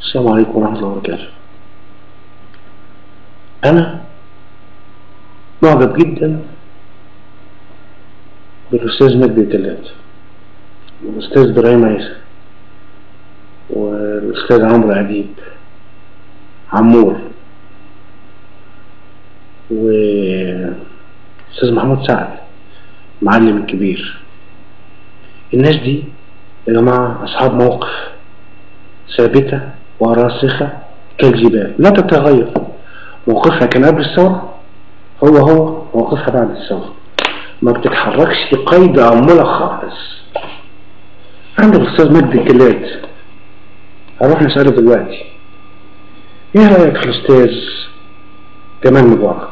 السلام عليكم ورحمة الله وبركاته. أنا معجب جدا بالأستاذ مجدي التلات والأستاذ إبراهيم عيسى والأستاذ عمرو أديب عمور والأستاذ محمود سعد معلم الكبير. الناس دي يا جماعة أصحاب موقف ثابتة وراسخة كالجبال لا تتغير. موقفها كان قبل الثورة هو موقفها بعد الثورة، ما بتتحركش قيد أمولة خالص. عندك الأستاذ مجدي التلات، هروح نسأله دلوقتي إيه رأيك في الأستاذ جمال مبارك؟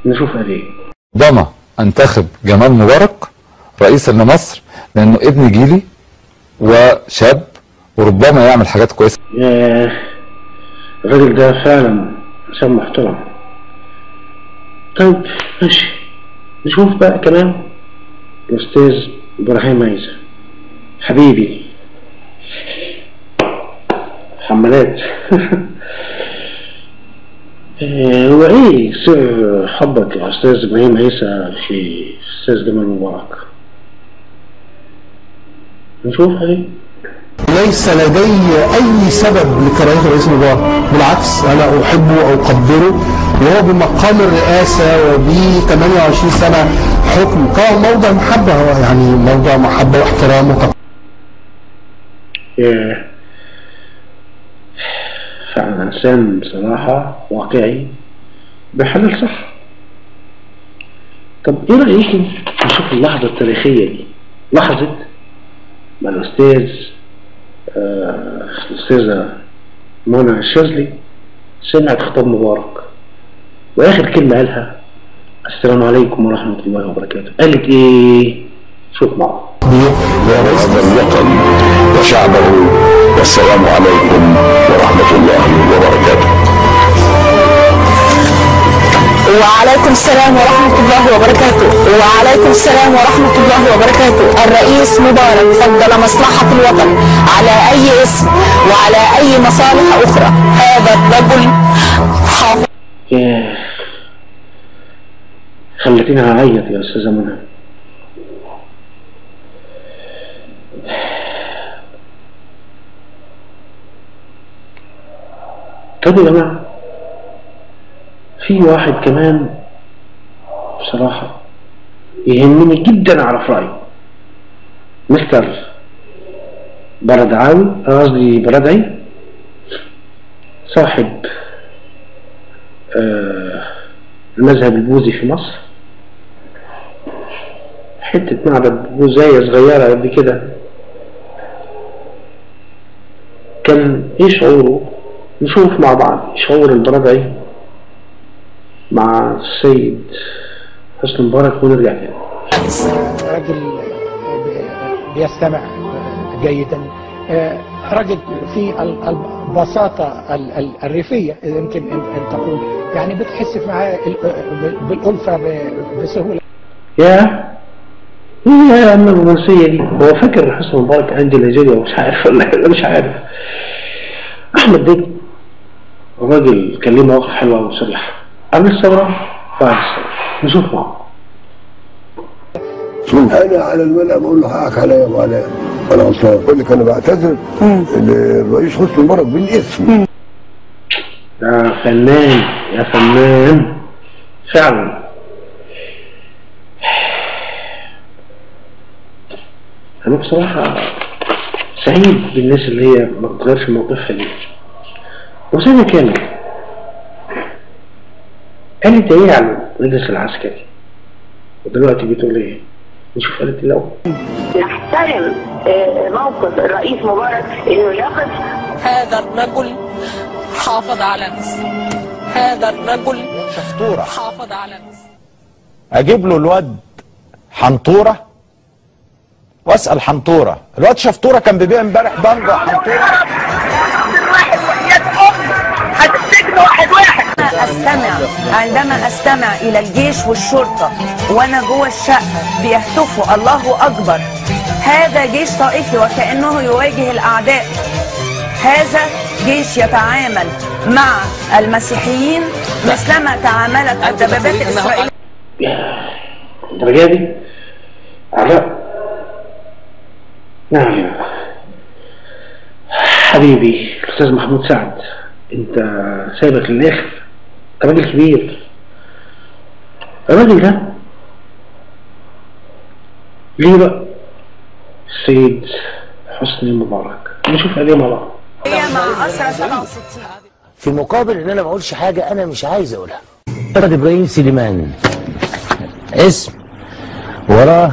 نشوف قال إيه. ربما أنتخب جمال مبارك رئيسا لمصر لأنه ابن جيلي وشاب وربما يعمل حاجات كويسة. الراجل ده فعلا إنسان محترم. طيب ماشي، نشوف بقى كمان الأستاذ إبراهيم عيسى حبيبي حمالات. هو إيه سر حبك يا أستاذ إبراهيم عيسى في أستاذ جمال مبارك؟ نشوف عليه. ليس لدي أي سبب لكراهية الرئيس مبارك، بالعكس أنا أحبه وأقدره، وهو بمقام الرئاسة وب 28 سنة حكم كان موضع محبة، هو يعني موضع محبة واحترام فعلا إنسان بصراحة واقعي بيحلل صح. طب إيه رأيكم نشوف اللحظة التاريخية دي، لحظة ما الأستاذة منى الشاذلي سمعت خطاب مبارك وآخر كلمة قالها السلام عليكم ورحمة الله وبركاته. قالت إيه؟ شوف معه. ورب الوطن وشعبه والسلام عليكم ورحمة الله وبركاته. وعليكم السلام ورحمة الله وبركاته. وعليكم السلام ورحمة الله وبركاته. الرئيس مبارك فضل مصلحة الوطن على أي اسم وعلى أي مصالح أخرى. هذا الرجل حافظ. خلتيني أعيط يا أستاذة منى. طب يا جماعة في واحد كمان بصراحة يهمني جدا أعرف رأيه، مستر بردعاوي، قصدي بردعي، صاحب المذهب البوذي في مصر. حتة معبد بوذية صغيرة قد كده. كان ايه شعوره؟ نشوف مع بعض شعور البردعي مع السيد حسني مبارك ونرجع تاني. راجل بيستمع جيدا، راجل في البساطة الريفية يمكن أن تقول، يعني بتحس معاه بالألفة بسهولة. يا أما الرومانسية دي، هو فاكر حسني مبارك عندي نيجيريا ومش عارف ولا مش عارف. أحمد ديب الراجل كان ليه مواقف حلوة وصريحة قبل الثورة بعد الثورة. نشوف معه. أنا على الملأ بقول له حقك عليا وعليا أنا غلطان، بقول لك أنا بعتذر للرئيس حسني مبارك بالاسم. ده فنان يا فنان فعلا. أنا بصراحة سعيد بالناس اللي هي ما بتغيرش موقفها دي. وسنة كامل قالت ايه عن المجلس العسكري ودلوقتي بتقول ايه؟ نشوف قالت الاول. نحترم موقف الرئيس مبارك انه يقف. هذا الرجل حافظ على مصر. هذا الرجل شفطورة حافظ على مصر. اجيب له الواد حنطورة واسأل حنطورة، الواد شفطورة كان بيبيع امبارح بانجا حنطورة. عندما استمع الى الجيش والشرطة وانا جوه الشقة بيهتفوا الله اكبر، هذا جيش طائفي وكأنه يواجه الاعداء. هذا الجيش يتعامل مع المسيحيين مثلما تعاملت الدبابات الإسرائيلية. الدرجة دي؟ علاء، نعم حبيبي الأستاذ محمود سعد، أنت سايبك للآخر، أنت راجل كبير. الراجل ده ليه بقى؟ السيد حسني مبارك، نشوف عليه مع بعض. هي مع أسرى 67 في مقابل ان انا ما اقولش حاجه انا مش عايز اقولها. فرد ابراهيم سليمان اسم وراه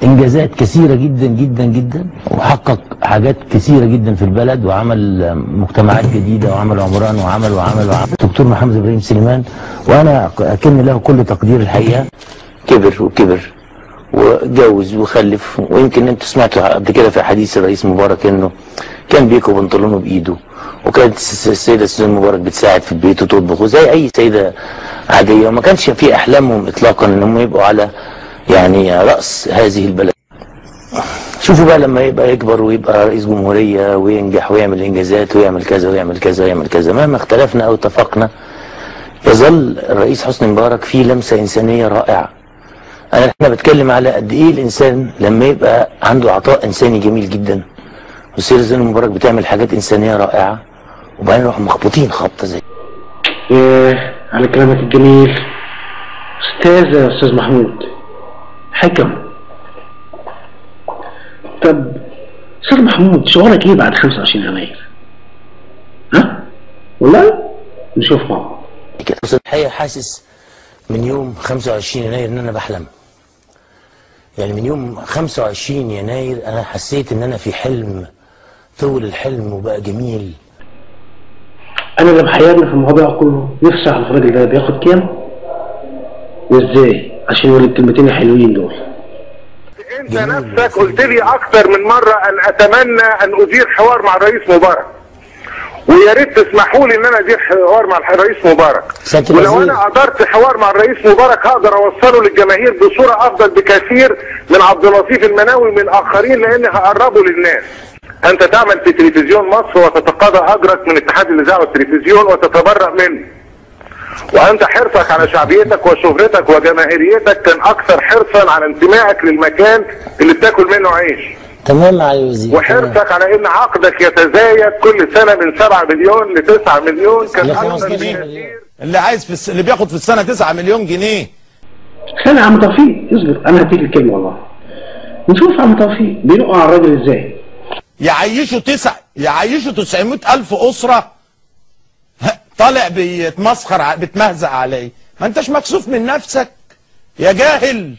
انجازات كثيره جدا جدا جدا، وحقق حاجات كثيره جدا في البلد، وعمل مجتمعات جديده، وعمل عمران، وعمل. دكتور محمد ابراهيم سليمان، وانا اكن له كل تقدير الحقيقه. كبر وكبر واتجوز وخلف، ويمكن انتوا سمعتوا قبل كده في حديث الرئيس مبارك انه كان بيكو بنطلونه بايده، وكانت السيده سوزان مبارك بتساعد في البيت وتطبخ زي اي سيده عاديه، وما كانش في احلامهم اطلاقا انهم يبقوا على يعني راس هذه البلد. شوفوا بقى لما يبقى يكبر ويبقى رئيس جمهوريه وينجح ويعمل انجازات ويعمل كذا ويعمل كذا ويعمل كذا، مهما اختلفنا او اتفقنا يظل الرئيس حسني مبارك فيه لمسه انسانيه رائعه. احنا بتكلم على قد ايه الانسان لما يبقى عنده عطاء انساني جميل جدا، والسيده سوزان مبارك بتعمل حاجات انسانيه رائعه، وبعدين يروحوا مخبوطين خبطه زي على كلامك الجميل استاذ محمود حكم. طب استاذ محمود شعورك ايه بعد 25 يناير؟ ها؟ والله نشوف مع بعض. الحقيقه حاسس من يوم 25 يناير ان انا بحلم. يعني من يوم 25 يناير انا حسيت ان انا في حلم، طول الحلم وبقى جميل. انا اللي محيرني في الموضوع كله نفسي اعرف الراجل ده بياخد كام وازاي عشان يقول الكلمتين الحلوين دول. انت نفسك قلت لي اكتر من مره ان اتمنى ان ادير حوار مع الرئيس مبارك، ويا ريت تسمحوا لي ان انا ادير حوار مع الرئيس مبارك، ولو انا قدرت حوار مع الرئيس مبارك هقدر اوصله للجماهير بصوره افضل بكثير من عبد اللطيف المناوي ومن اخرين، لان هقربه للناس. انت تعمل في تلفزيون مصر وتتقاضى اجرك من اتحاد الاذاعه والتلفزيون وتتبرأ منه، وانت حرصك على شعبيتك وشهرتك وجماهيريتك كان اكثر حرصا على انتمائك للمكان اللي بتاكل منه عيش. تمام يا وزير. وحرصك على ان عقدك يتزايد كل سنه من 7 مليون ل 9 مليون كان اكثر بكثير. اللي عايز اللي بياخد في السنه 9 مليون جنيه. استنى يا عم توفيق اصبر، انا هديك الكلمه والله. نشوف يا عم توفيق بينقوا على الراجل ازاي. يعيشوا 900,000 اسره طالع بيتمسخر بتمهزق عليه، ما انتش مكسوف من نفسك يا جاهل.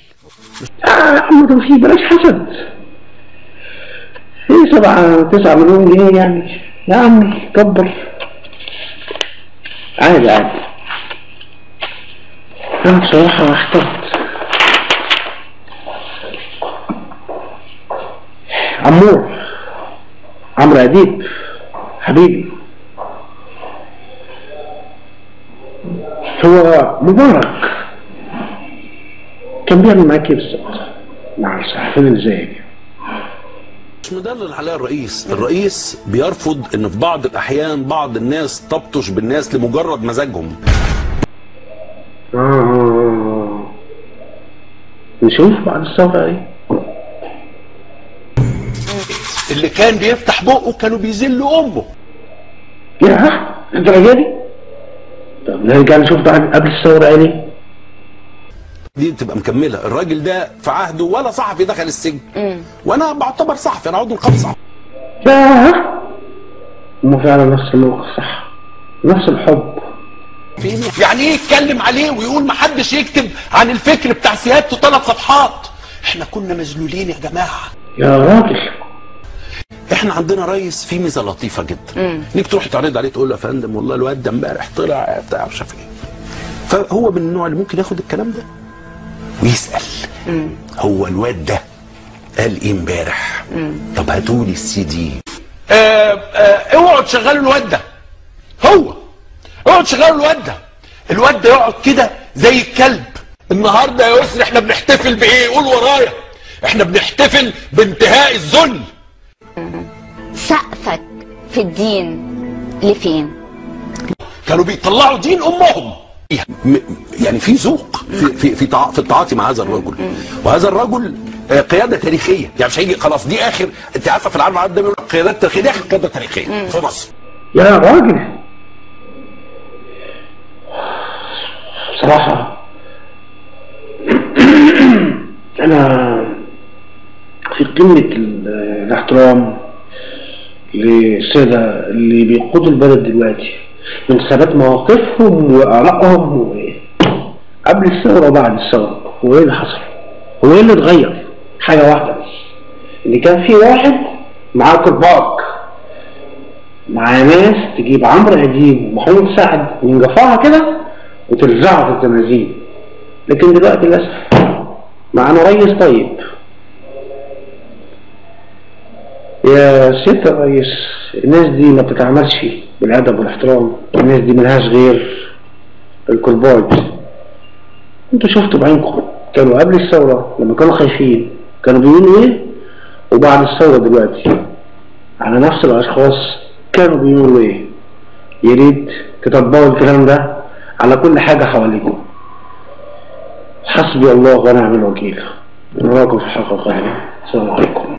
يا عم توفيق بلاش حسد. ايه 7-9 مليون جنيه يعني؟ يا عمي كبر. عادي انا بصراحه احترت. عمرو اديب حبيبي، هو مبارك كان بيعمل معاك ايه بالظبط مع الصحفيين اللي زيك؟ مش مدلل عليها الرئيس بيرفض ان في بعض الاحيان بعض الناس تبطش بالناس لمجرد مزاجهم. نشوف بعد الثوره ايه اللي كان بيفتح بقه كانوا بيذلوا امه. يا الدرجه دي؟ طب نرجع نشوف ده قبل الثوره ايه دي تبقى مكمله. الراجل ده في عهده ولا صحفي دخل السجن، وانا بعتبر صحفي، انا عضو نقابه صحفي. هم فعلا نفس الموقف، صح، نفس الحب. يعني ايه يتكلم عليه ويقول ما حدش يكتب عن الفكر بتاع سيادته 3 صفحات؟ احنا كنا مذلولين يا جماعه يا راجل. احنا عندنا رئيس فيه ميزه لطيفه جدا، انك تروح تعرض عليه تقول له يا فندم والله الواد ده امبارح طلع بتاع مش عارف ايه، فهو من النوع اللي ممكن ياخد الكلام ده ويسال هو الواد ده قال ايه امبارح؟ طب هاتوا لي السي دي. اوعوا تشغلوا الواد ده، اوعوا تشغلوا الواد ده يقعد كده زي الكلب. النهارده يا يسري احنا بنحتفل بايه؟ قول ورايا. احنا بنحتفل بانتهاء الذل. سقفك في الدين لفين؟ كانوا بيطلعوا دين امهم. يعني في ذوق في التعاطي مع هذا الرجل، وهذا الرجل قياده تاريخيه، يعني مش هيجي خلاص دي اخر، انت عارفه في العالم العربي ده بيقول قيادات تاريخيه، دي اخر قياده تاريخيه في مصر. يا راجل بصراحه انا في قمه الاحترام للساده اللي بيقودوا البلد دلوقتي من ثبات مواقفهم وارائهم قبل الثوره وبعد الثوره. هو ايه اللي حصل؟ هو ايه اللي اتغير؟ حاجه واحده بس، ان كان في واحد معاه كرباج مع ناس تجيب عمرو اديب ومحمود سعد من جفاها كده وترزعه في التمازين. لكن دلوقتي للاسف معانا ريس طيب. يا سيادة الريس، الناس دي ما بتتعاملش بالادب والاحترام، الناس دي ملهاش غير الكرباج. انتوا شفتوا بعينكم كانوا قبل الثوره لما كانوا خايفين كانوا بيقولوا ايه، وبعد الثوره دلوقتي على نفس الاشخاص كانوا بيقولوا ايه. يا ريت تطبقوا الكلام ده على كل حاجه حواليكم. حسبي الله ونعم الوكيل. نراكم في الحلقه القادمه. السلام عليكم.